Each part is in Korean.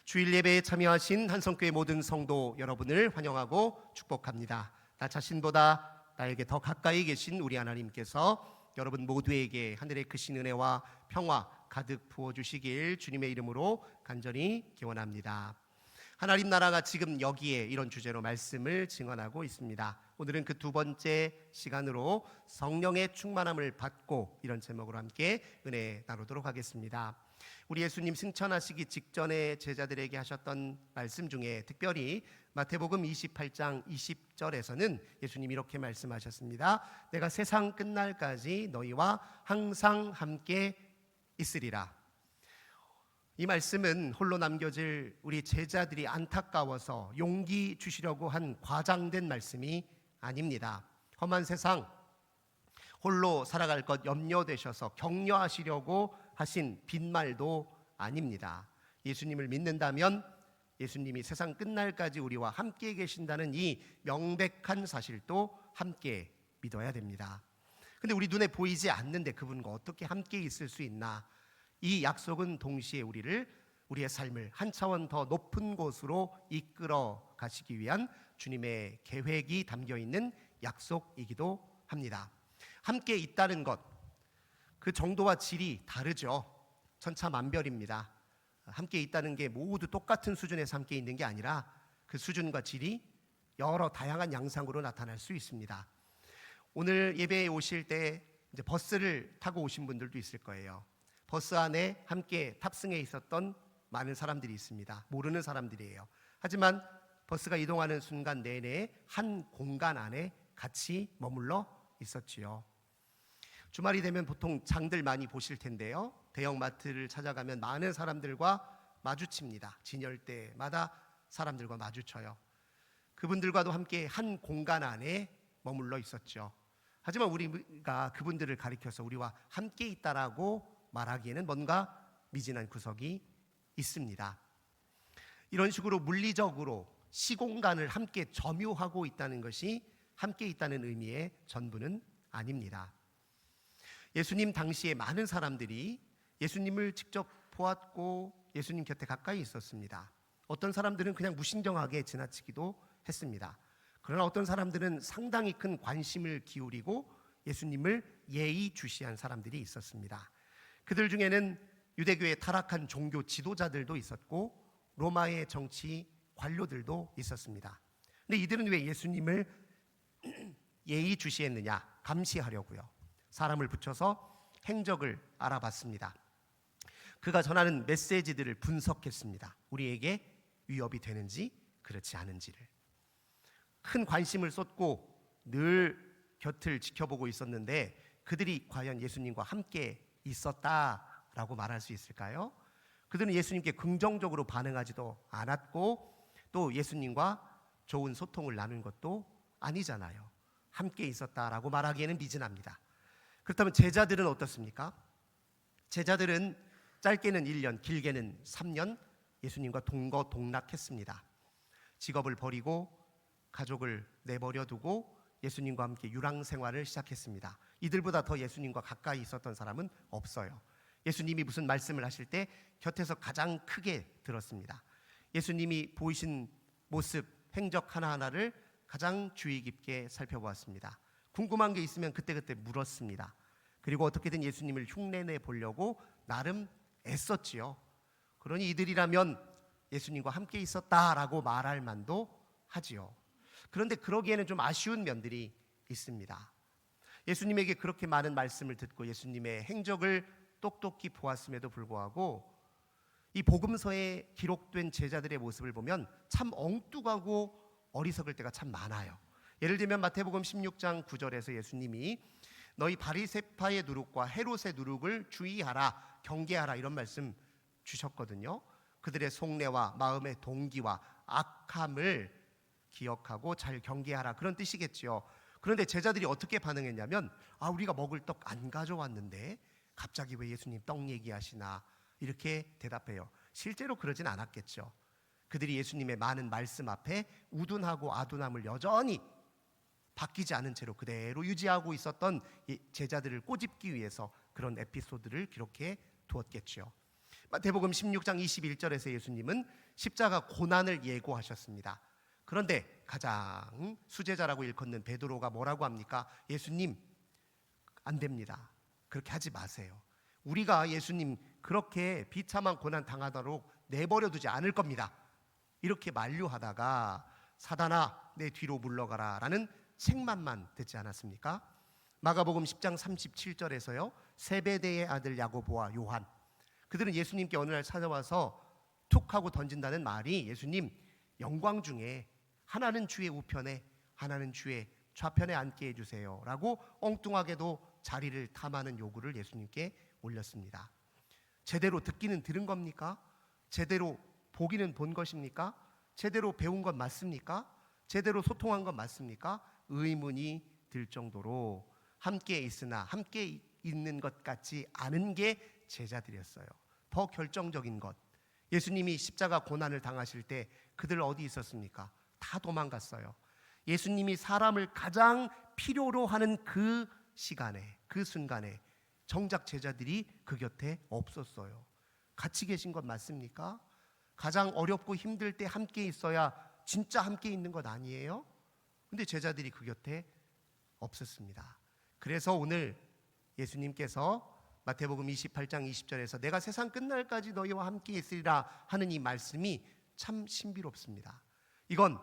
주일 예배에 참여하신 한성교회 모든 성도 여러분을 환영하고 축복합니다. 나 자신보다 나에게 더 가까이 계신 우리 하나님께서 여러분 모두에게 하늘의 크신 은혜와 평화 가득 부어주시길 주님의 이름으로 간절히 기원합니다. 하나님 나라가 지금 여기에 이런 주제로 말씀을 증언하고 있습니다. 오늘은 그 두 번째 시간으로 성령의 충만함을 받고 이런 제목으로 함께 은혜 나누도록 하겠습니다. 우리 예수님 승천하시기 직전에 제자들에게 하셨던 말씀 중에 특별히 마태복음 28장 20절에서는 예수님이 이렇게 말씀하셨습니다. 내가 세상 끝날까지 너희와 항상 함께 있으리라. 이 말씀은 홀로 남겨질 우리 제자들이 안타까워서 용기 주시려고 한 과장된 말씀이 아닙니다. 험한 세상 홀로 살아갈 것 염려되셔서 격려하시려고 하신 빈말도 아닙니다. 예수님을 믿는다면 예수님이 세상 끝날까지 우리와 함께 계신다는 이 명백한 사실도 함께 믿어야 됩니다. 근데 우리 눈에 보이지 않는데 그분과 어떻게 함께 있을 수 있나? 이 약속은 동시에 우리의 삶을 한 차원 더 높은 곳으로 이끌어 가시기 위한 주님의 계획이 담겨 있는 약속이기도 합니다. 함께 있다는 것, 그 정도와 질이 다르죠. 천차만별입니다. 함께 있다는 게 모두 똑같은 수준에서 함께 있는 게 아니라 그 수준과 질이 여러 다양한 양상으로 나타날 수 있습니다. 오늘 예배에 오실 때 이제 버스를 타고 오신 분들도 있을 거예요. 버스 안에 함께 탑승해 있었던 많은 사람들이 있습니다. 모르는 사람들이에요. 하지만 버스가 이동하는 순간 내내 한 공간 안에 같이 머물러 있었지요. 주말이 되면 보통 장들 많이 보실 텐데요. 대형마트를 찾아가면 많은 사람들과 마주칩니다. 진열대마다 사람들과 마주쳐요. 그분들과도 함께 한 공간 안에 머물러 있었죠. 하지만 우리가 그분들을 가리켜서 우리와 함께 있다라고 말하기에는 뭔가 미진한 구석이 있습니다. 이런 식으로 물리적으로 시공간을 함께 점유하고 있다는 것이 함께 있다는 의미의 전부는 아닙니다. 예수님 당시에 많은 사람들이 예수님을 직접 보았고 예수님 곁에 가까이 있었습니다. 어떤 사람들은 그냥 무신경하게 지나치기도 했습니다. 그러나 어떤 사람들은 상당히 큰 관심을 기울이고 예수님을 예의주시한 사람들이 있었습니다. 그들 중에는 유대교의 타락한 종교 지도자들도 있었고 로마의 정치 관료들도 있었습니다. 근데 이들은 왜 예수님을 예의주시했느냐? 감시하려고요. 사람을 붙여서 행적을 알아봤습니다. 그가 전하는 메시지들을 분석했습니다. 우리에게 위협이 되는지 그렇지 않은지를. 큰 관심을 쏟고 늘 곁을 지켜보고 있었는데 그들이 과연 예수님과 함께 있었다라고 말할 수 있을까요? 그들은 예수님께 긍정적으로 반응하지도 않았고 또 예수님과 좋은 소통을 나눈 것도 아니잖아요. 함께 있었다라고 말하기에는 미진합니다. 그렇다면 제자들은 어떻습니까? 제자들은 짧게는 1년, 길게는 3년 예수님과 동거동락했습니다. 직업을 버리고 가족을 내버려 두고 예수님과 함께 유랑 생활을 시작했습니다. 이들보다 더 예수님과 가까이 있었던 사람은 없어요. 예수님이 무슨 말씀을 하실 때 곁에서 가장 크게 들었습니다. 예수님이 보이신 모습, 행적 하나하나를 가장 주의 깊게 살펴보았습니다. 궁금한 게 있으면 그때그때 물었습니다. 그리고 어떻게든 예수님을 흉내내 보려고 나름 애썼지요. 그러니 이들이라면 예수님과 함께 있었다라고 말할 만도 하지요. 그런데 그러기에는 좀 아쉬운 면들이 있습니다. 예수님에게 그렇게 많은 말씀을 듣고 예수님의 행적을 똑똑히 보았음에도 불구하고 이 복음서에 기록된 제자들의 모습을 보면 참 엉뚱하고 어리석을 때가 참 많아요. 예를 들면 마태복음 16장 9절에서 예수님이 너희 바리새파의 누룩과 헤롯의 누룩을 주의하라, 경계하라 이런 말씀 주셨거든요. 그들의 속내와 마음의 동기와 악함을 기억하고 잘 경계하라 그런 뜻이겠죠. 그런데 제자들이 어떻게 반응했냐면 우리가 먹을 떡 안 가져왔는데 갑자기 왜 예수님 떡 얘기하시나 이렇게 대답해요. 실제로 그러진 않았겠죠. 그들이 예수님의 많은 말씀 앞에 우둔하고 아둔함을 여전히 바뀌지 않은 채로 그대로 유지하고 있었던 제자들을 꼬집기 위해서 그런 에피소드를 기록해 두었겠죠. 마태복음 16장 21절에서 예수님은 십자가 고난을 예고하셨습니다. 그런데 가장 수제자라고 일컫는 베드로가 뭐라고 합니까? 예수님, 안 됩니다. 그렇게 하지 마세요. 우리가 예수님 그렇게 비참한 고난 당하도록 내버려 두지 않을 겁니다. 이렇게 만류하다가 사단아 내 뒤로 물러가라 라는 책만만 듣지 않았습니까? 마가복음 10장 37절에서요, 세베대의 아들 야고보와 요한, 그들은 예수님께 어느 날 찾아와서 툭 하고 던진다는 말이, 예수님, 영광 중에 하나는 주의 우편에 하나는 주의 좌편에 앉게 해주세요 라고 엉뚱하게도 자리를 탐하는 요구를 예수님께 올렸습니다. 제대로 듣기는 들은 겁니까? 제대로 보기는 본 것입니까? 제대로 배운 건 맞습니까? 제대로 소통한 건 맞습니까? 의문이 들 정도로 함께 있으나 함께 있는 것 같지 않은 게 제자들이었어요. 더 결정적인 것, 예수님이 십자가 고난을 당하실 때 그들 어디 있었습니까? 다 도망갔어요. 예수님이 사람을 가장 필요로 하는 그 시간에, 그 순간에 정작 제자들이 그 곁에 없었어요. 같이 계신 것 맞습니까? 가장 어렵고 힘들 때 함께 있어야 진짜 함께 있는 것 아니에요? 근데 제자들이 그 곁에 없었습니다. 그래서 오늘 예수님께서 마태복음 28장 20절에서 내가 세상 끝날까지 너희와 함께 있으리라 하는 이 말씀이 참 신비롭습니다. 이건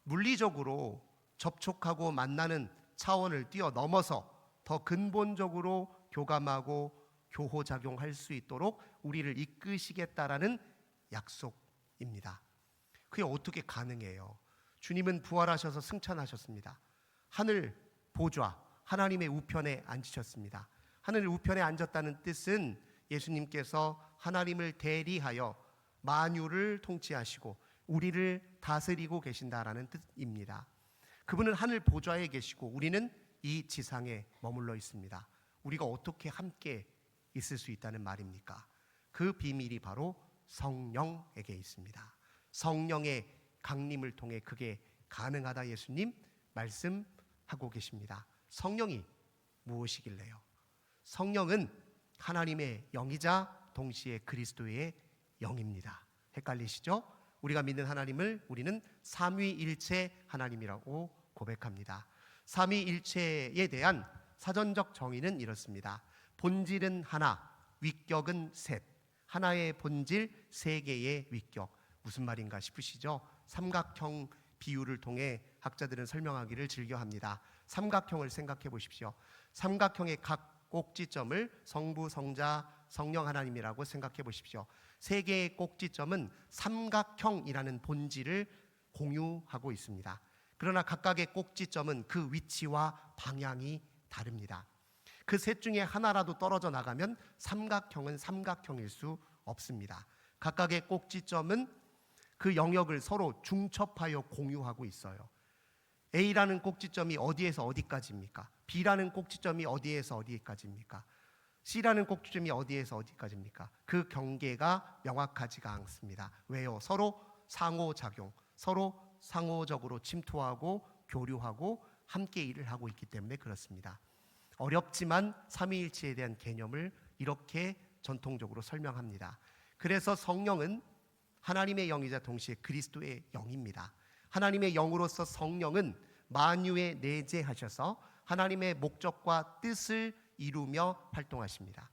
물리적으로 접촉하고 만나는 차원을 뛰어넘어서 더 근본적으로 교감하고 교호작용할 수 있도록 우리를 이끄시겠다라는 약속입니다. 그게 어떻게 가능해요? 주님은 부활하셔서 승천하셨습니다. 하늘 보좌, 하나님의 우편에 앉으셨습니다. 하늘 우편에 앉았다는 뜻은 예수님께서 하나님을 대리하여 만유를 통치하시고 우리를 다스리고 계신다라는 뜻입니다. 그분은 하늘 보좌에 계시고 우리는 이 지상에 머물러 있습니다. 우리가 어떻게 함께 있을 수 있다는 말입니까? 그 비밀이 바로 성령에게 있습니다. 성령의 강림을 통해 그게 가능하다 예수님 말씀하고 계십니다. 성령이 무엇이길래요? 성령은 하나님의 영이자 동시에 그리스도의 영입니다. 헷갈리시죠? 우리가 믿는 하나님을 우리는 삼위일체 하나님이라고 고백합니다. 삼위일체에 대한 사전적 정의는 이렇습니다. 본질은 하나, 위격은 셋. 하나의 본질, 세 개의 위격. 무슨 말인가 싶으시죠? 삼각형 비유를 통해 학자들은 설명하기를 즐겨합니다. 삼각형을 생각해 보십시오. 삼각형의 각 꼭지점을 성부, 성자, 성령 하나님이라고 생각해 보십시오. 세 개의 꼭지점은 삼각형이라는 본질을 공유하고 있습니다. 그러나 각각의 꼭지점은 그 위치와 방향이 다릅니다. 그 셋 중에 하나라도 떨어져 나가면 삼각형은 삼각형일 수 없습니다. 각각의 꼭지점은 그 영역을 서로 중첩하여 공유하고 있어요. A라는 꼭지점이 어디에서 어디까지입니까? B라는 꼭지점이 어디에서 어디까지입니까? C라는 꼭지점이 어디에서 어디까지입니까? 그 경계가 명확하지가 않습니다. 왜요? 서로 상호작용, 서로 상호적으로 침투하고 교류하고 함께 일을 하고 있기 때문에 그렇습니다. 어렵지만 삼위일체에 대한 개념을 이렇게 전통적으로 설명합니다. 그래서 성령은 하나님의 영이자 동시에 그리스도의 영입니다. 하나님의 영으로서 성령은 만유에 내재하셔서 하나님의 목적과 뜻을 이루며 활동하십니다.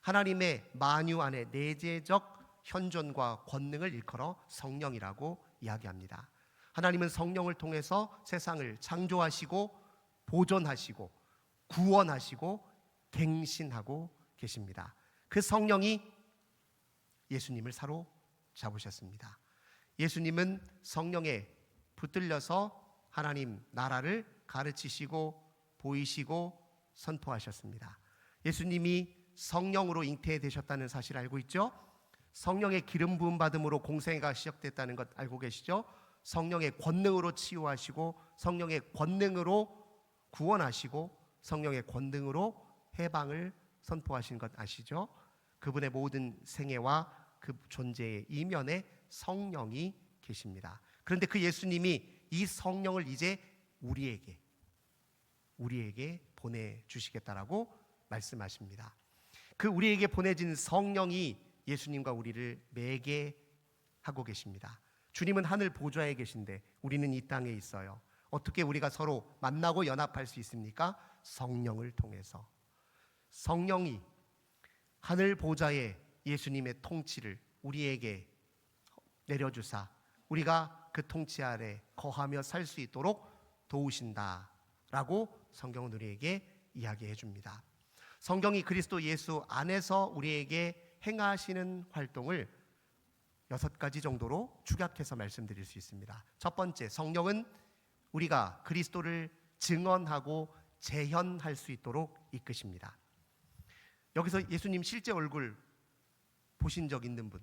하나님의 만유 안에 내재적 현존과 권능을 일컬어 성령이라고 이야기합니다. 하나님은 성령을 통해서 세상을 창조하시고 보존하시고 구원하시고 갱신하고 계십니다. 그 성령이 예수님을 사로잡으셨습니다. 예수님은 성령에 붙들려서 하나님 나라를 가르치시고 보이시고 선포하셨습니다. 예수님이 성령으로 잉태되셨다는 사실 알고 있죠? 성령의 기름 부음 받음으로 공생애가 시작됐다는 것 알고 계시죠? 성령의 권능으로 치유하시고 성령의 권능으로 구원하시고 성령의 권능으로 해방을 선포하신 것 아시죠? 그분의 모든 생애와 그 존재의 이면에 성령이 계십니다. 그런데 그 예수님이 이 성령을 이제 우리에게 보내주시겠다라고 말씀하십니다. 그 우리에게 보내진 성령이 예수님과 우리를 매개하게 하고 계십니다. 주님은 하늘 보좌에 계신데 우리는 이 땅에 있어요. 어떻게 우리가 서로 만나고 연합할 수 있습니까? 성령을 통해서. 성령이 하늘 보좌에 예수님의 통치를 우리에게 내려주사 우리가 그 통치 아래 거하며 살 수 있도록 도우신다라고 성경은 우리에게 이야기해 줍니다. 성경이 그리스도 예수 안에서 우리에게 행하시는 활동을 6가지 정도로 축약해서 말씀드릴 수 있습니다. 첫 번째, 성령은 우리가 그리스도를 증언하고 재현할 수 있도록 이끄십니다. 여기서 예수님 실제 얼굴 보신 적 있는 분?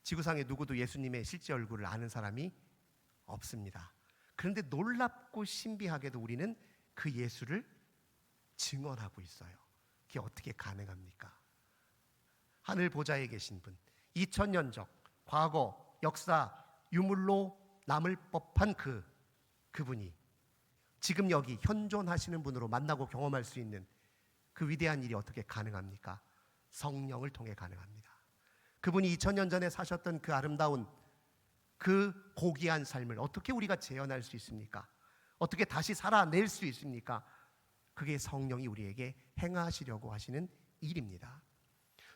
지구상에 누구도 예수님의 실제 얼굴을 아는 사람이 없습니다. 그런데 놀랍고 신비하게도 우리는 그 예수를 증언하고 있어요. 그게 어떻게 가능합니까? 하늘 보좌에 계신 분, 2000년 전 과거 역사 유물로 남을 법한 그분이 지금 여기 현존하시는 분으로 만나고 경험할 수 있는 그 위대한 일이 어떻게 가능합니까? 성령을 통해 가능합니다. 그분이 2000년 전에 사셨던 그 아름다운 그 고귀한 삶을 어떻게 우리가 재현할 수 있습니까? 어떻게 다시 살아낼 수 있습니까? 그게 성령이 우리에게 행하시려고 하시는 일입니다.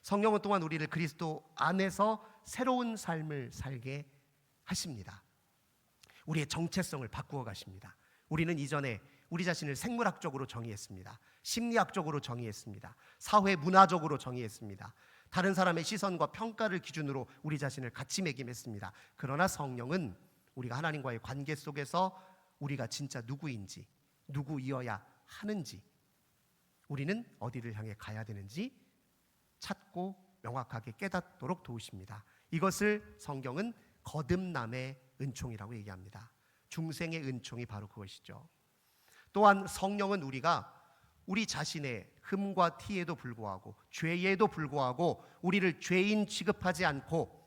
성령은 또한 우리를 그리스도 안에서 새로운 삶을 살게 하십니다. 우리의 정체성을 바꾸어 가십니다. 우리는 이전에 우리 자신을 생물학적으로 정의했습니다. 심리학적으로 정의했습니다. 사회 문화적으로 정의했습니다. 다른 사람의 시선과 평가를 기준으로 우리 자신을 가치 매김했습니다. 그러나 성령은 우리가 하나님과의 관계 속에서 우리가 진짜 누구인지, 누구이어야 하는지, 우리는 어디를 향해 가야 되는지 찾고 명확하게 깨닫도록 도우십니다. 이것을 성경은 거듭남의 은총이라고 얘기합니다. 중생의 은총이 바로 그것이죠. 또한 성령은 우리가 우리 자신의 흠과 티에도 불구하고 죄에도 불구하고 우리를 죄인 취급하지 않고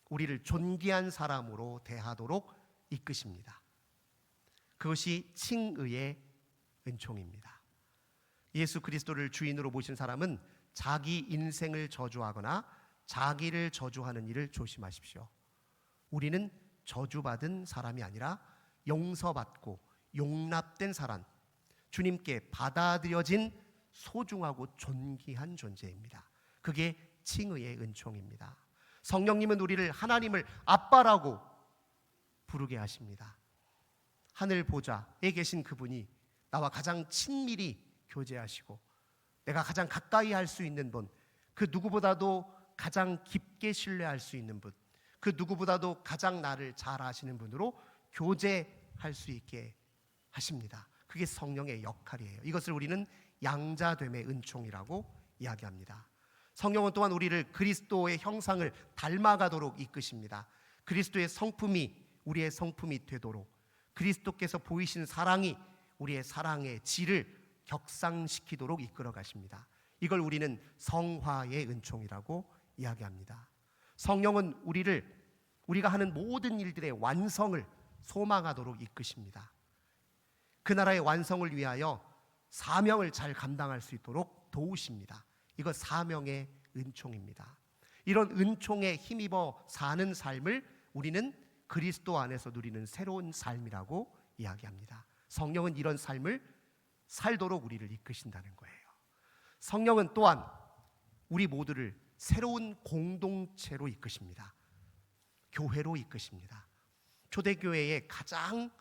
우리를 존귀한 사람으로 대하도록 이끄십니다. 그것이 칭의의 은총입니다. 예수 그리스도를 주인으로 모신 사람은 자기 인생을 저주하거나 자기를 저주하는 일을 조심하십시오. 우리는 저주받은 사람이 아니라 용서받고 용납된 사람, 주님께 받아들여진 소중하고 존귀한 존재입니다. 그게 칭의의 은총입니다. 성령님은 우리를 하나님을 아빠라고 부르게 하십니다. 하늘 보좌에 계신 그분이 나와 가장 친밀히 교제하시고 내가 가장 가까이 할 수 있는 분, 그 누구보다도 가장 깊게 신뢰할 수 있는 분, 그 누구보다도 가장 나를 잘 아시는 분으로 교제할 수 있게 하십니다. 그게 성령의 역할이에요. 이것을 우리는 양자됨의 은총이라고 이야기합니다. 성령은 또한 우리를 그리스도의 형상을 닮아가도록 이끄십니다. 그리스도의 성품이 우리의 성품이 되도록, 그리스도께서 보이신 사랑이 우리의 사랑의 질을 격상시키도록 이끌어 가십니다. 이걸 우리는 성화의 은총이라고 이야기합니다. 성령은 우리가 하는 모든 일들의 완성을 소망하도록 이끄십니다. 그 나라의 완성을 위하여 사명을 잘 감당할 수 있도록 도우십니다. 이거 사명의 은총입니다. 이런 은총에 힘입어 사는 삶을 우리는 그리스도 안에서 누리는 새로운 삶이라고 이야기합니다. 성령은 이런 삶을 살도록 우리를 이끄신다는 거예요. 성령은 또한 우리 모두를 새로운 공동체로 이끄십니다. 교회로 이끄십니다. 초대교회의 가장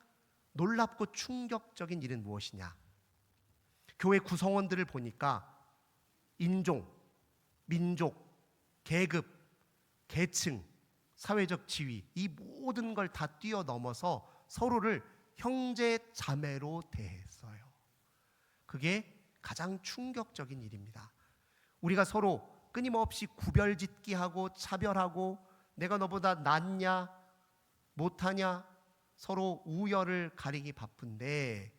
놀랍고 충격적인 일은 무엇이냐? 교회 구성원들을 보니까 인종, 민족, 계급, 계층, 사회적 지위, 이 모든 걸 다 뛰어넘어서 서로를 형제 자매로 대했어요. 그게 가장 충격적인 일입니다. 우리가 서로 끊임없이 구별짓기하고 차별하고 내가 너보다 낫냐 못하냐 서로 우열을 가리기 바쁜데,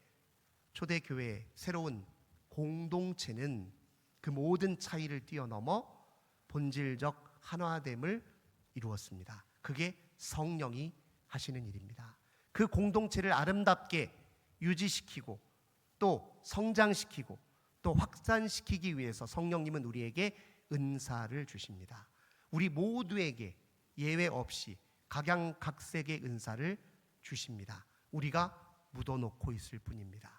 초대교회의 새로운 공동체는 그 모든 차이를 뛰어넘어 본질적 하나됨을 이루었습니다. 그게 성령이 하시는 일입니다. 그 공동체를 아름답게 유지시키고 또 성장시키고 또 확산시키기 위해서 성령님은 우리에게 은사를 주십니다. 우리 모두에게 예외 없이 각양각색의 은사를 주십니다. 우리가 묻어놓고 있을 뿐입니다.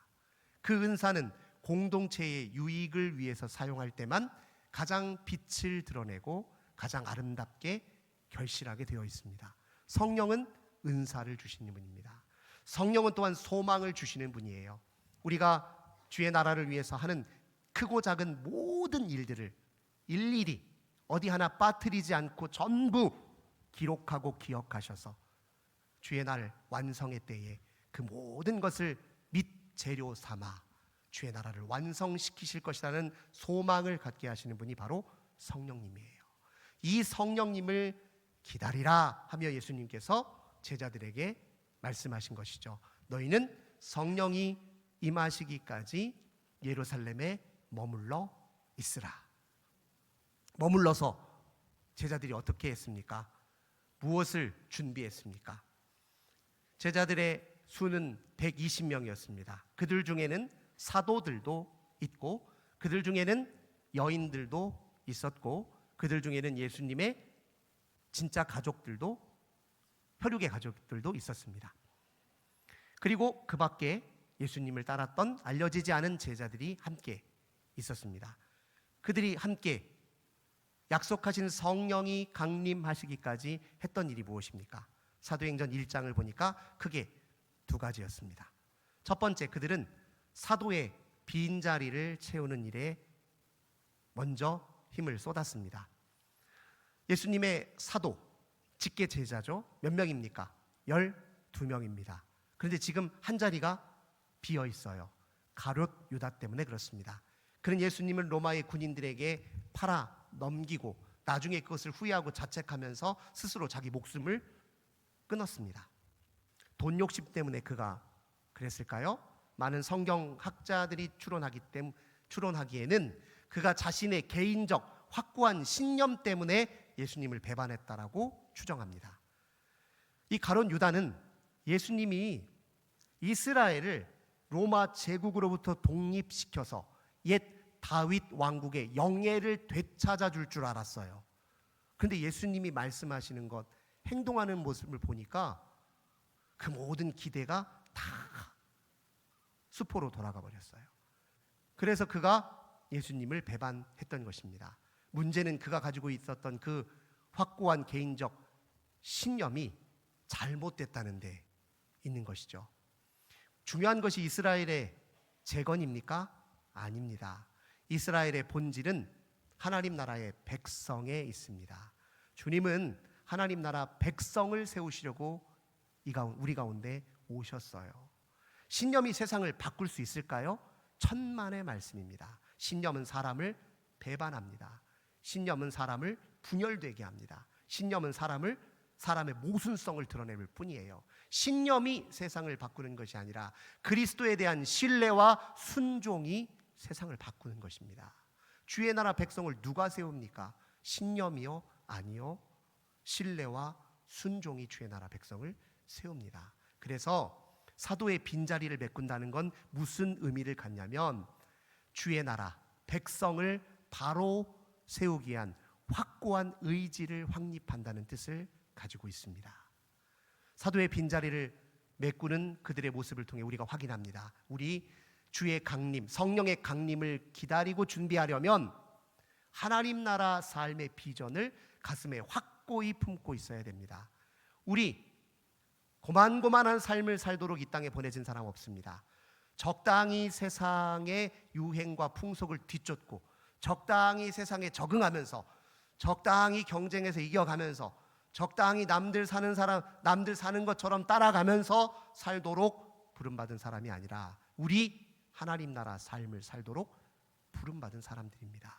그 은사는 공동체의 유익을 위해서 사용할 때만 가장 빛을 드러내고 가장 아름답게 결실하게 되어 있습니다. 성령은 은사를 주시는 분입니다. 성령은 또한 소망을 주시는 분이에요. 우리가 주의 나라를 위해서 하는 크고 작은 모든 일들을 일일이 어디 하나 빠뜨리지 않고 전부 기록하고 기억하셔서 주의 날 완성의 때에 그 모든 것을 밑재료 삼아 주의 나라를 완성시키실 것이라는 소망을 갖게 하시는 분이 바로 성령님이에요. 이 성령님을 기다리라 하며 예수님께서 제자들에게 말씀하신 것이죠. 너희는 성령이 임하시기까지 예루살렘에 머물러 있으라. 머물러서 제자들이 어떻게 했습니까? 무엇을 준비했습니까? 제자들의 수는 120명이었습니다. 그들 중에는 사도들도 있고 그들 중에는 여인들도 있었고 그들 중에는 예수님의 진짜 가족들도, 혈육의 가족들도 있었습니다. 그리고 그 밖에 예수님을 따랐던 알려지지 않은 제자들이 함께 있었습니다. 그들이 함께 약속하신 성령이 강림하시기까지 했던 일이 무엇입니까? 사도행전 1장을 보니까 크게 두 가지였습니다. 첫 번째, 그들은 사도의 빈자리를 채우는 일에 먼저 힘을 쏟았습니다. 예수님의 사도, 직계 제자죠. 몇 명입니까? 12명입니다. 그런데 지금 한 자리가 비어 있어요. 가룟 유다 때문에 그렇습니다. 그는 예수님을 로마의 군인들에게 팔아 넘기고 나중에 그것을 후회하고 자책하면서 스스로 자기 목숨을 끊었습니다. 돈 욕심 때문에 그가 그랬을까요? 많은 성경학자들이 추론하기에는 그가 자신의 개인적 확고한 신념 때문에 예수님을 배반했다라고 추정합니다. 이 가룟 유다는 예수님이 이스라엘을 로마 제국으로부터 독립시켜서 옛 다윗 왕국의 영예를 되찾아 줄 줄 알았어요. 그런데 예수님이 말씀하시는 것, 행동하는 모습을 보니까 그 모든 기대가 다 수포로 돌아가 버렸어요. 그래서 그가 예수님을 배반했던 것입니다. 문제는 그가 가지고 있었던 그 확고한 개인적 신념이 잘못됐다는 데 있는 것이죠. 중요한 것이 이스라엘의 재건입니까? 아닙니다. 이스라엘의 본질은 하나님 나라의 백성에 있습니다. 주님은 하나님 나라 백성을 세우시려고 우리 가운데 오셨어요. 신념이 세상을 바꿀 수 있을까요? 천만의 말씀입니다. 신념은 사람을 배반합니다. 신념은 사람을 분열되게 합니다. 신념은 사람의 모순성을 드러낼 뿐이에요. 신념이 세상을 바꾸는 것이 아니라 그리스도에 대한 신뢰와 순종이 세상을 바꾸는 것입니다. 주의 나라 백성을 누가 세웁니까? 신념이요? 아니요. 신뢰와 순종이 주의 나라 백성을 세웁니다. 그래서 사도의 빈자리를 메꾼다는 건 무슨 의미를 갖냐면 주의 나라 백성을 바로 세우기 위한 확고한 의지를 확립한다는 뜻을 가지고 있습니다. 사도의 빈자리를 메꾸는 그들의 모습을 통해 우리가 확인합니다. 우리 주의 강림, 성령의 강림을 기다리고 준비하려면 하나님 나라 삶의 비전을 가슴에 확고히 품고 있어야 됩니다. 우리 고만고만한 삶을 살도록 이 땅에 보내진 사람 없습니다. 적당히 세상의 유행과 풍속을 뒤쫓고 적당히 세상에 적응하면서 적당히 경쟁에서 이겨가면서 적당히 남들 사는 것처럼 따라가면서 살도록 부름받은 사람이 아니라 우리 하나님 나라 삶을 살도록 부름받은 사람들입니다.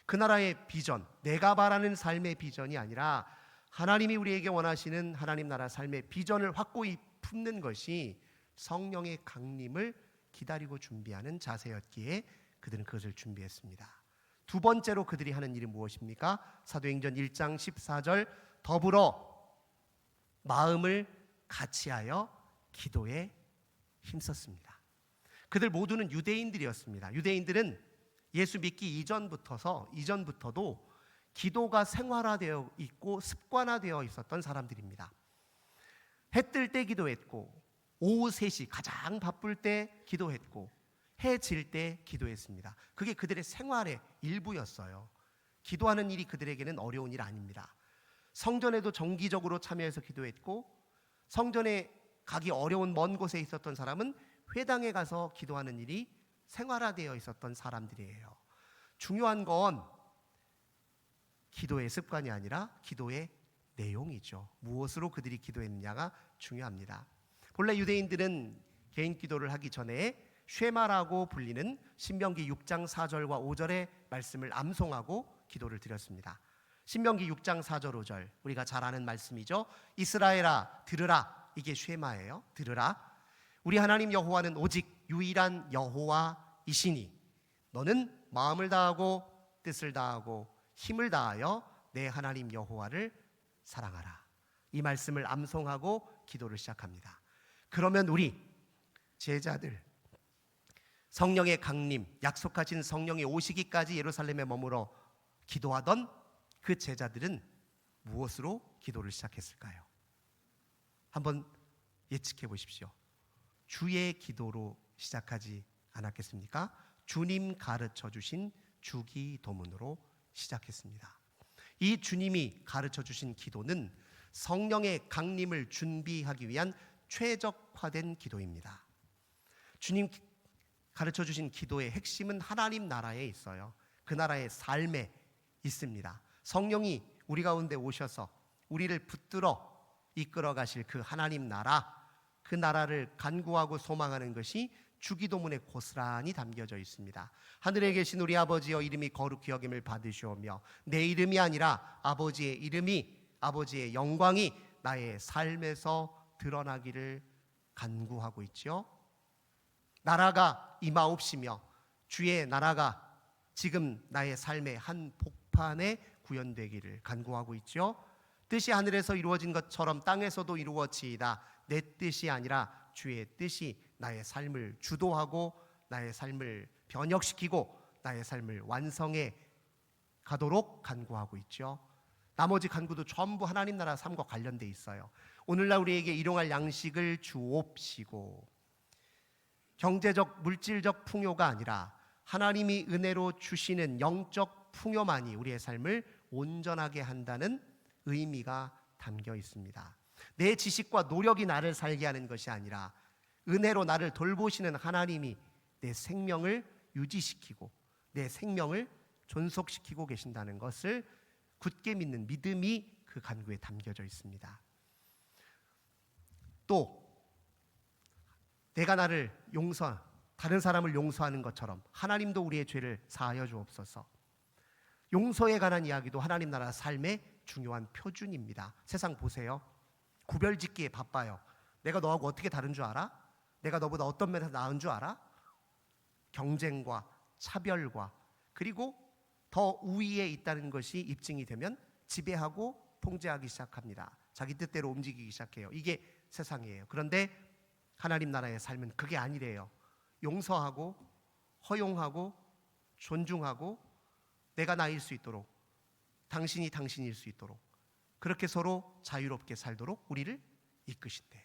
그 나라의 비전, 내가 바라는 삶의 비전이 아니라 하나님이 우리에게 원하시는 하나님 나라 삶의 비전을 확고히 품는 것이 성령의 강림을 기다리고 준비하는 자세였기에 그들은 그것을 준비했습니다. 두 번째로 그들이 하는 일이 무엇입니까? 사도행전 1장 14절 더불어 마음을 같이하여 기도에 힘썼습니다. 그들 모두는 유대인들이었습니다. 유대인들은 예수 믿기 이전부터도 기도가 생활화되어 있고 습관화되어 있었던 사람들입니다. 해 뜰 때 기도했고, 오후 3시 가장 바쁠 때 기도했고, 해 질 때 기도했습니다. 그게 그들의 생활의 일부였어요. 기도하는 일이 그들에게는 어려운 일 아닙니다. 성전에도 정기적으로 참여해서 기도했고, 성전에 가기 어려운 먼 곳에 있었던 사람은 회당에 가서 기도하는 일이 생활화되어 있었던 사람들이에요. 중요한 건 기도의 습관이 아니라 기도의 내용이죠. 무엇으로 그들이 기도했느냐가 중요합니다. 본래 유대인들은 개인 기도를 하기 전에 쉐마라고 불리는 신명기 6장 4절과 5절의 말씀을 암송하고 기도를 드렸습니다. 신명기 6장 4절 5절 우리가 잘 아는 말씀이죠. 이스라엘아 들으라. 이게 쉐마예요. 들으라. 우리 하나님 여호와는 오직 유일한 여호와이시니 너는 마음을 다하고 뜻을 다하고 힘을 다하여 내 하나님 여호와를 사랑하라. 이 말씀을 암송하고 기도를 시작합니다. 그러면 우리 제자들, 성령의 강림, 약속하신 성령이 오시기까지 예루살렘에 머물러 기도하던 그 제자들은 무엇으로 기도를 시작했을까요? 한번 예측해 보십시오. 주의 기도로 시작하지 않았겠습니까? 주님 가르쳐 주신 주기도문으로 시작했습니다. 이 주님이 가르쳐 주신 기도는 성령의 강림을 준비하기 위한 최적화된 기도입니다. 주님 가르쳐 주신 기도의 핵심은 하나님 나라에 있어요. 그 나라의 삶에 있습니다. 성령이 우리 가운데 오셔서 우리를 붙들어 이끌어 가실 그 하나님 나라, 그 나라를 간구하고 소망하는 것이 주기도문에 고스란히 담겨져 있습니다. 하늘에 계신 우리 아버지여 이름이 거룩히 여김을 받으시오며 내 이름이 아니라 아버지의 이름이, 아버지의 영광이 나의 삶에서 드러나기를 간구하고 있죠. 나라가 임하옵시며 주의 나라가 지금 나의 삶의 한 복판에 구현되기를 간구하고 있죠. 뜻이 하늘에서 이루어진 것처럼 땅에서도 이루어지이다. 내 뜻이 아니라 주의 뜻이 나의 삶을 주도하고 나의 삶을 변혁시키고 나의 삶을 완성해 가도록 간구하고 있죠. 나머지 간구도 전부 하나님 나라 삶과 관련돼 있어요. 오늘날 우리에게 일용할 양식을 주옵시고, 경제적 물질적 풍요가 아니라 하나님이 은혜로 주시는 영적 풍요만이 우리의 삶을 온전하게 한다는 의미가 담겨 있습니다. 내 지식과 노력이 나를 살게 하는 것이 아니라 은혜로 나를 돌보시는 하나님이 내 생명을 유지시키고 내 생명을 존속시키고 계신다는 것을 굳게 믿는 믿음이 그 간구에 담겨져 있습니다. 또 내가 나를 다른 사람을 용서하는 것처럼 하나님도 우리의 죄를 사하여 주옵소서. 용서에 관한 이야기도 하나님 나라 삶의 중요한 표준입니다. 세상 보세요. 구별짓기에 바빠요. 내가 너하고 어떻게 다른 줄 알아? 내가 너보다 어떤 면에서 나은 줄 알아? 경쟁과 차별과 그리고 더 우위에 있다는 것이 입증이 되면 지배하고 통제하기 시작합니다. 자기 뜻대로 움직이기 시작해요. 이게 세상이에요. 그런데 하나님 나라의 삶은 그게 아니래요. 용서하고 허용하고 존중하고 내가 나일 수 있도록, 당신이 당신일 수 있도록, 그렇게 서로 자유롭게 살도록 우리를 이끄신대요.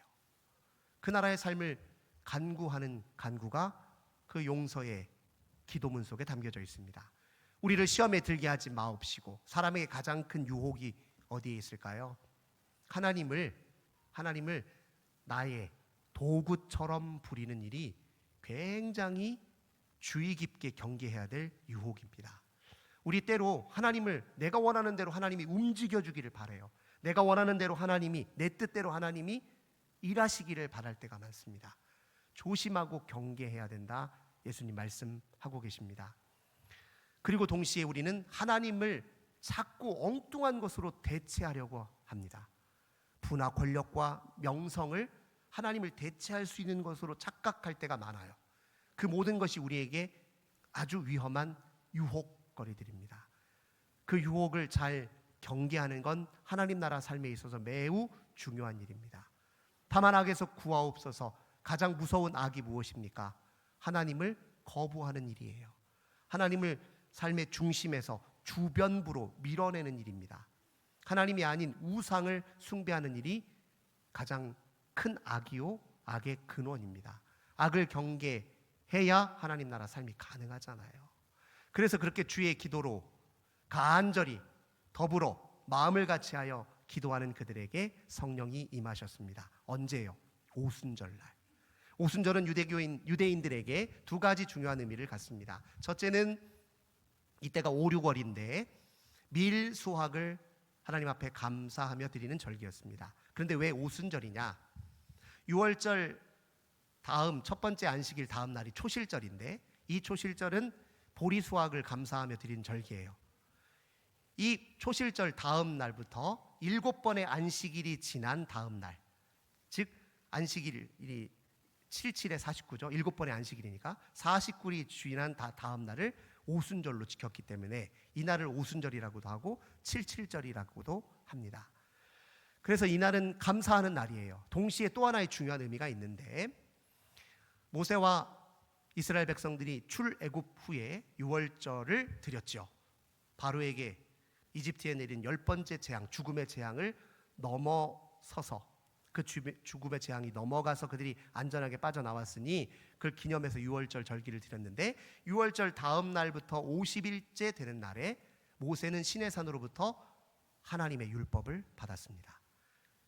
그 나라의 삶을 간구하는 간구가 그 용서의 기도문 속에 담겨져 있습니다. 우리를 시험에 들게 하지 마옵시고. 사람에게 가장 큰 유혹이 어디에 있을까요? 하나님을 나의 도구처럼 부리는 일이 굉장히 주의 깊게 경계해야 될 유혹입니다. 우리 때로 하나님을 내가 원하는 대로 하나님이 움직여 주기를 바라요. 내가 원하는 대로 하나님이, 내 뜻대로 하나님이 일하시기를 바랄 때가 많습니다. 조심하고 경계해야 된다. 예수님 말씀하고 계십니다. 그리고 동시에 우리는 하나님을 자꾸 엉뚱한 것으로 대체하려고 합니다. 부나 권력과 명성을 하나님을 대체할 수 있는 것으로 착각할 때가 많아요. 그 모든 것이 우리에게 아주 위험한 유혹거리들입니다. 그 유혹을 잘 경계하는 건 하나님 나라 삶에 있어서 매우 중요한 일입니다. 다만 악에서 구하옵소서. 가장 무서운 악이 무엇입니까? 하나님을 거부하는 일이에요. 하나님을 삶의 중심에서 주변부로 밀어내는 일입니다. 하나님이 아닌 우상을 숭배하는 일이 가장 큰 악이요 악의 근원입니다. 악을 경계해야 하나님 나라 삶이 가능하잖아요. 그래서 그렇게 주의 기도로 간절히 더불어 마음을 같이하여 기도하는 그들에게 성령이 임하셨습니다. 언제요? 오순절날. 오순절은 유대인들에게 두 가지 중요한 의미를 갖습니다. 첫째는 이때가 5, 6월인데 밀 수확을 하나님 앞에 감사하며 드리는 절기였습니다. 그런데 왜 오순절이냐? 6월절 다음 첫 번째 안식일 다음 날이 초실절인데 이 초실절은 보리 수확을 감사하며 드리는 절기예요. 이 초실절 다음 날부터 7번의 안식일이 지난 다음 날, 즉 안식일이 77에 49죠. 7번의 안식일이니까 49일이 지난 다음 날을 오순절로 지켰기 때문에 이 날을 오순절이라고도 하고 77절이라고도 합니다. 그래서 이 날은 감사하는 날이에요. 동시에 또 하나의 중요한 의미가 있는데 모세와 이스라엘 백성들이 출애굽 후에 6월절을 드렸죠. 바로에게 이집트에 내린 10번째 재앙, 죽음의 재앙을 넘어서서 그 죽음의 재앙이 넘어가서 그들이 안전하게 빠져나왔으니 그걸 기념해서 6월절 절기를 드렸는데 6월절 다음 날부터 50일째 되는 날에 모세는 시내산으로부터 하나님의 율법을 받았습니다.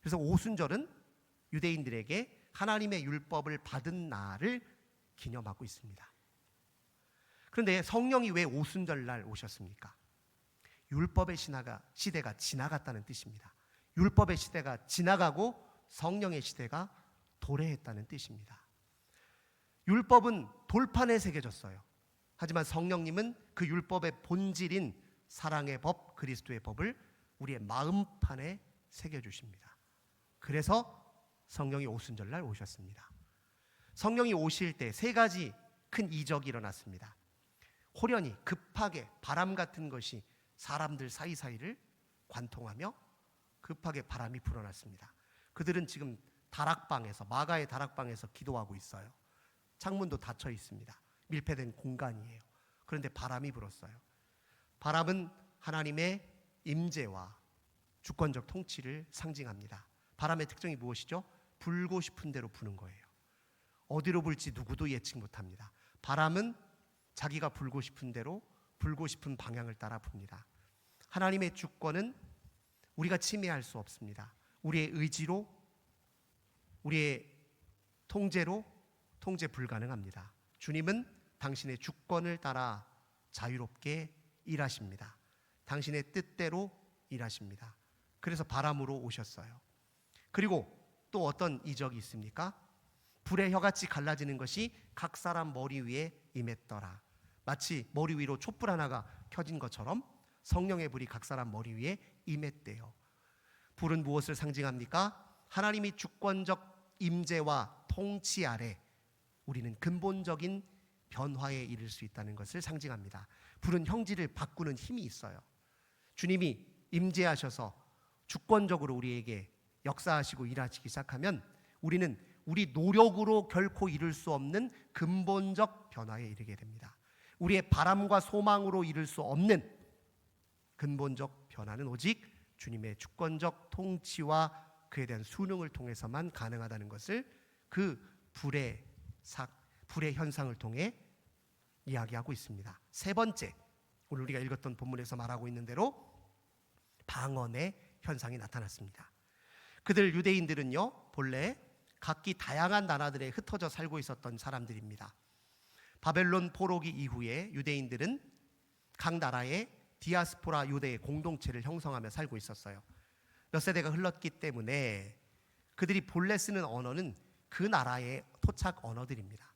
그래서 오순절은 유대인들에게 하나님의 율법을 받은 날을 기념하고 있습니다. 그런데 성령이 왜 오순절날 오셨습니까? 율법의 시대가 지나갔다는 뜻입니다. 율법의 시대가 지나가고 성령의 시대가 도래했다는 뜻입니다. 율법은 돌판에 새겨졌어요. 하지만 성령님은 그 율법의 본질인 사랑의 법, 그리스도의 법을 우리의 마음판에 새겨주십니다. 그래서 성령이 오순절날 오셨습니다. 성령이 오실 때 세 가지 큰 이적이 일어났습니다. 호련히 급하게 바람 같은 것이 사람들 사이사이를 관통하며 급하게 바람이 불어났습니다. 그들은 지금 다락방에서 마가의 다락방에서 기도하고 있어요. 창문도 닫혀 있습니다. 밀폐된 공간이에요. 그런데 바람이 불었어요. 바람은 하나님의 임재와 주권적 통치를 상징합니다. 바람의 특징이 무엇이죠? 불고 싶은 대로 부는 거예요. 어디로 불지 누구도 예측 못합니다. 바람은 자기가 불고 싶은 대로 불고 싶은 방향을 따라 붑니다. 하나님의 주권은 우리가 침해할 수 없습니다. 우리의 의지로, 우리의 통제로 통제 불가능합니다. 주님은 당신의 주권을 따라 자유롭게 일하십니다. 당신의 뜻대로 일하십니다. 그래서 바람으로 오셨어요. 그리고 또 어떤 이적이 있습니까? 불의 혀같이 갈라지는 것이 각 사람 머리 위에 임했더라. 마치 머리 위로 촛불 하나가 켜진 것처럼 성령의 불이 각 사람 머리 위에 임했대요. 불은 무엇을 상징합니까? 하나님이 주권적 임재와 통치 아래 우리는 근본적인 변화에 이를 수 있다는 것을 상징합니다. 불은 형질을 바꾸는 힘이 있어요. 주님이 임재하셔서 주권적으로 우리에게 역사하시고 일하시기 시작하면 우리는 우리 노력으로 결코 이룰 수 없는 근본적 변화에 이르게 됩니다. 우리의 바람과 소망으로 이룰 수 없는 근본적 변화는 오직 주님의 주권적 통치와 그에 대한 순응을 통해서만 가능하다는 것을 그 불의 현상을 통해 이야기하고 있습니다. 세 번째, 오늘 우리가 읽었던 본문에서 말하고 있는 대로 방언의 현상이 나타났습니다. 그들 유대인들은요, 본래 각기 다양한 나라들에 흩어져 살고 있었던 사람들입니다. 바벨론 포로기 이후에 유대인들은 각 나라의 디아스포라 유대의 공동체를 형성하며 살고 있었어요. 몇 세대가 흘렀기 때문에 그들이 본래 쓰는 언어는 그 나라의 토착 언어들입니다.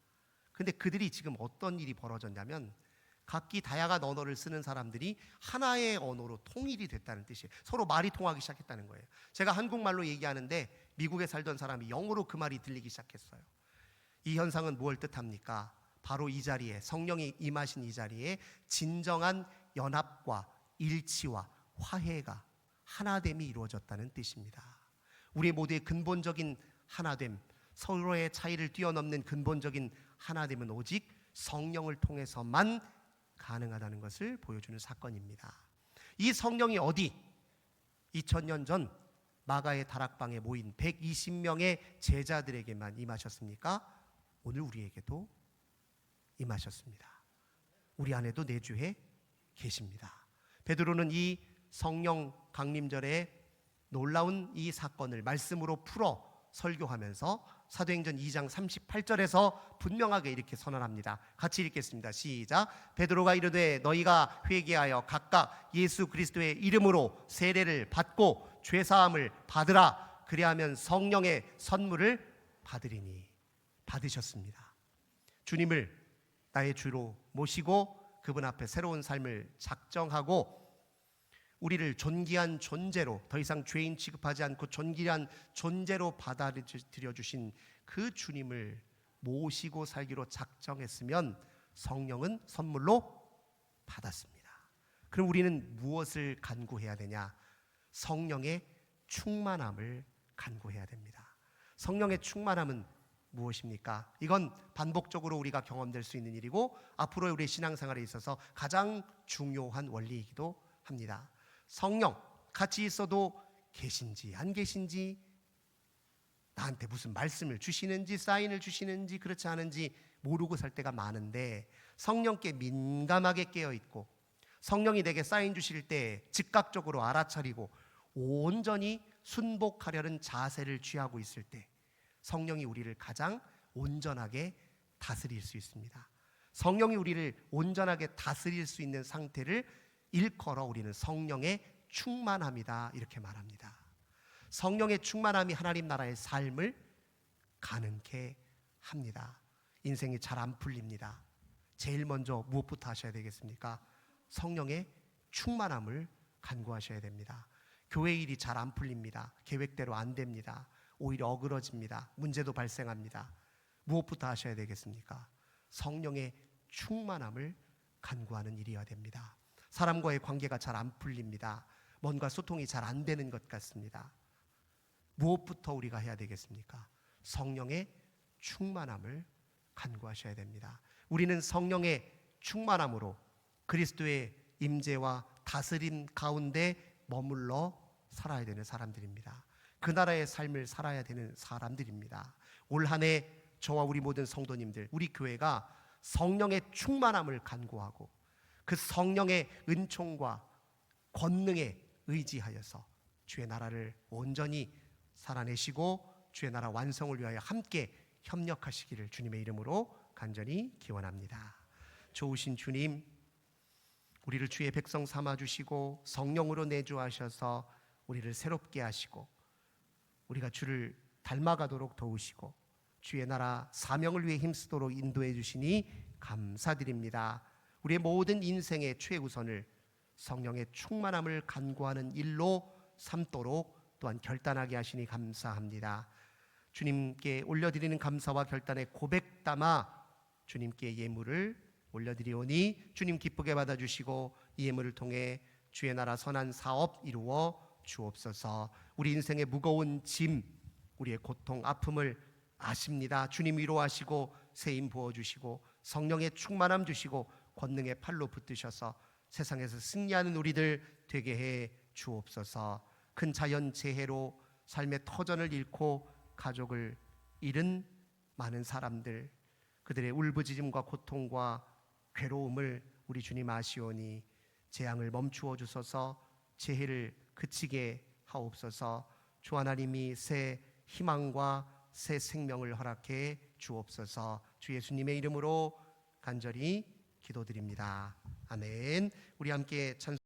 근데 그들이 지금 어떤 일이 벌어졌냐면 각기 다양한 언어를 쓰는 사람들이 하나의 언어로 통일이 됐다는 뜻이에요. 서로 말이 통하기 시작했다는 거예요. 제가 한국말로 얘기하는데 미국에 살던 사람이 영어로 그 말이 들리기 시작했어요. 이 현상은 무엇을 뜻합니까? 바로 이 자리에, 성령이 임하신 이 자리에 진정한 연합과 일치와 화해가, 하나됨이 이루어졌다는 뜻입니다. 우리 모두의 근본적인 하나됨, 서로의 차이를 뛰어넘는 근본적인 하나됨은 오직 성령을 통해서만 가능하다는 것을 보여주는 사건입니다. 이 성령이 어디? 2000년 전 마가의 다락방에 모인 120명의 제자들에게만 임하셨습니까? 오늘 우리에게도 임하셨습니다. 우리 안에도 내주해 계십니다. 베드로는 이 성령 강림절에 놀라운 이 사건을 말씀으로 풀어 설교하면서 사도행전 2장 38절에서 분명하게 이렇게 선언합니다. 같이 읽겠습니다. 시작. 베드로가 이르되 너희가 회개하여 각각 예수 그리스도의 이름으로 세례를 받고 죄사함을 받으라. 그리하면 성령의 선물을 받으리니. 받으셨습니다. 주님을 나의 주로 모시고 그분 앞에 새로운 삶을 작정하고 우리를 존귀한 존재로, 더 이상 죄인 취급하지 않고 존귀한 존재로 받아들여 주신 그 주님을 모시고 살기로 작정했으면 성령은 선물로 받았습니다. 그럼 우리는 무엇을 간구해야 되냐? 성령의 충만함을 간구해야 됩니다. 성령의 충만함은 무엇입니까? 이건 반복적으로 우리가 경험될 수 있는 일이고 앞으로 우리의 신앙생활에 있어서 가장 중요한 원리이기도 합니다. 성령 같이 있어도 계신지 안 계신지, 나한테 무슨 말씀을 주시는지 사인을 주시는지 그렇지 않은지 모르고 살 때가 많은데, 성령께 민감하게 깨어있고 성령이 내게 사인 주실 때 즉각적으로 알아차리고 온전히 순복하려는 자세를 취하고 있을 때 성령이 우리를 가장 온전하게 다스릴 수 있습니다. 성령이 우리를 온전하게 다스릴 수 있는 상태를 일컬어 우리는 성령의 충만함이다 이렇게 말합니다. 성령의 충만함이 하나님 나라의 삶을 가능케 합니다. 인생이 잘 안 풀립니다. 제일 먼저 무엇부터 하셔야 되겠습니까? 성령의 충만함을 간구하셔야 됩니다. 교회 일이 잘 안 풀립니다. 계획대로 안 됩니다. 오히려 어그러집니다. 문제도 발생합니다. 무엇부터 하셔야 되겠습니까? 성령의 충만함을 간구하는 일이어야 됩니다. 사람과의 관계가 잘 안 풀립니다. 뭔가 소통이 잘 안 되는 것 같습니다. 무엇부터 우리가 해야 되겠습니까? 성령의 충만함을 간구하셔야 됩니다. 우리는 성령의 충만함으로 그리스도의 임재와 다스림 가운데 머물러 살아야 되는 사람들입니다. 그 나라의 삶을 살아야 되는 사람들입니다. 올 한 해 저와 우리 모든 성도님들, 우리 교회가 성령의 충만함을 간구하고 그 성령의 은총과 권능에 의지하여서 주의 나라를 온전히 살아내시고 주의 나라 완성을 위하여 함께 협력하시기를 주님의 이름으로 간절히 기원합니다. 좋으신 주님, 우리를 주의 백성 삼아주시고 성령으로 내주하셔서 우리를 새롭게 하시고 우리가 주를 닮아가도록 도우시고 주의 나라 사명을 위해 힘쓰도록 인도해 주시니 감사드립니다. 우리의 모든 인생의 최우선을 성령의 충만함을 간구하는 일로 삼도록 또한 결단하게 하시니 감사합니다. 주님께 올려드리는 감사와 결단의 고백 담아 주님께 예물을 올려드리오니 주님 기쁘게 받아주시고 이 예물을 통해 주의 나라 선한 사업 이루어 주옵소서. 우리 인생의 무거운 짐, 우리의 고통, 아픔을 아십니다. 주님 위로하시고 세임 부어주시고 성령의 충만함 주시고 권능의 팔로 붙드셔서 세상에서 승리하는 우리들 되게 해 주옵소서. 큰 자연 재해로 삶의 터전을 잃고 가족을 잃은 많은 사람들, 그들의 울부짖음과 고통과 괴로움을 우리 주님 아시오니 재앙을 멈추어 주소서. 재해를 그치게 하옵소서. 주 하나님이 새 희망과 새 생명을 허락해 주옵소서. 주 예수님의 이름으로 간절히 기도드립니다. 아멘. 우리 함께 찬송